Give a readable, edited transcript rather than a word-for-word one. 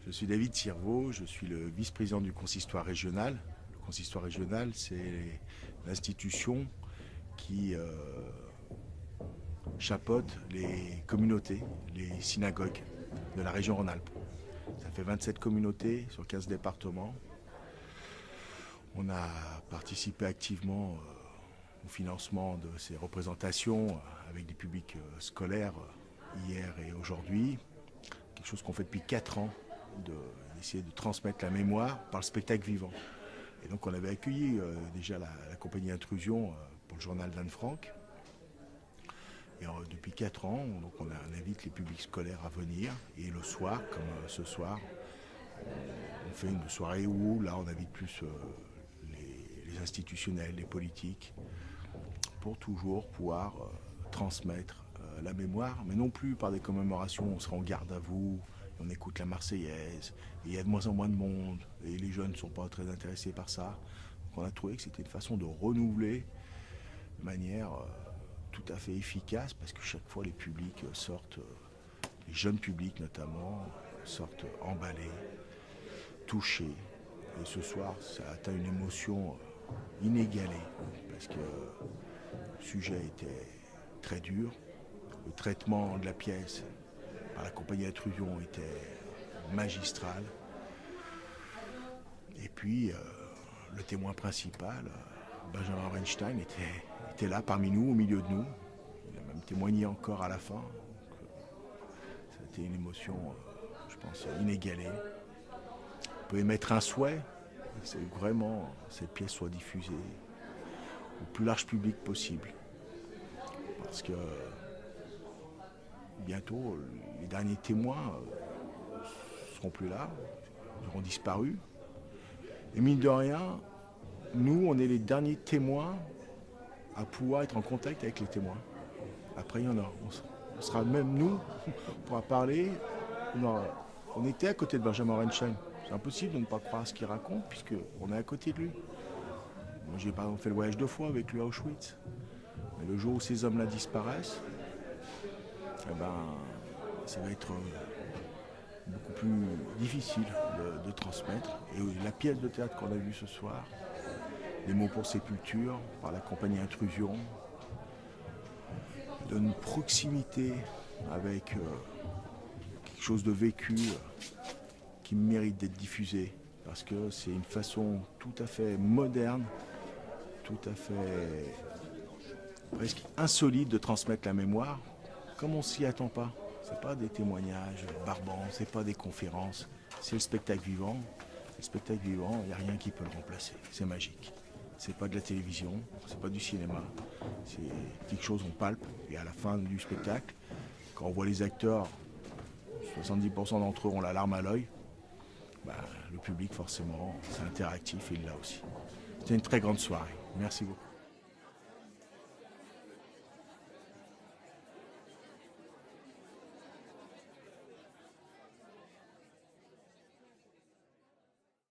Je suis David Sirvaux, je suis le vice-président du consistoire régional. Le consistoire régional, c'est l'institution qui chapeaute les communautés, les synagogues de la région Rhône-Alpes. Ça fait 27 communautés sur 15 départements. On a participé activement au financement de ces représentations avec des publics scolaires hier et aujourd'hui. Quelque chose qu'on fait depuis 4 ans, d'essayer de transmettre la mémoire par le spectacle vivant. Et donc on avait accueilli déjà la compagnie Intrusion pour le journal d'Anne Frank. Et depuis 4 ans, donc on invite les publics scolaires à venir. Et le soir, comme ce soir, on fait une soirée où là on invite plus les institutionnels, les politiques, pour toujours pouvoir transmettre la mémoire, mais non plus par des commémorations, on sera en garde à vous, on écoute la Marseillaise, et il y a de moins en moins de monde, et les jeunes ne sont pas très intéressés par ça. Donc on a trouvé que c'était une façon de renouveler de manière tout à fait efficace, parce que chaque fois les publics sortent, les jeunes publics notamment, sortent emballés, touchés. Et ce soir, ça a atteint une émotion inégalée, parce que le sujet était très dur. Le traitement de la pièce par la compagnie Intrusion était magistral. Et puis, le témoin principal, Benjamin Orenstein, était là parmi nous, au milieu de nous. Il a même témoigné encore à la fin. C'était une émotion, je pense, inégalée. Vous pouvez mettre un souhait, c'est que vraiment cette pièce soit diffusée au plus large public possible. Parce que bientôt, les derniers témoins ne seront plus là, ils auront disparu. Et mine de rien, nous, on est les derniers témoins à pouvoir être en contact avec les témoins. Après, il y en a. On sera même nous, on pourra parler. On était à côté de Benjamin Orenstein. C'est impossible de ne pas croire ce qu'il raconte, puisqu'on est à côté de lui. Moi, j'ai par exemple fait le voyage 2 fois avec lui à Auschwitz. Mais le jour où ces hommes-là disparaissent, eh ben, ça va être beaucoup plus difficile de transmettre. Et la pièce de théâtre qu'on a vue ce soir, Les mots pour sépulture, par la compagnie Intrusion, donne une proximité avec quelque chose de vécu qui mérite d'être diffusé. Parce que c'est une façon tout à fait moderne, tout à fait presque insolite de transmettre la mémoire, comme on s'y attend pas. C'est pas des témoignages barbants, c'est pas des conférences, c'est le spectacle vivant. Le spectacle vivant, il n'y a rien qui peut le remplacer. C'est magique. C'est pas de la télévision, c'est pas du cinéma. C'est quelque chose on palpe. Et à la fin du spectacle, quand on voit les acteurs, 70% d'entre eux ont la larme à l'œil. Ben, le public forcément, c'est interactif et il l'a aussi. C'est une très grande soirée. Merci beaucoup.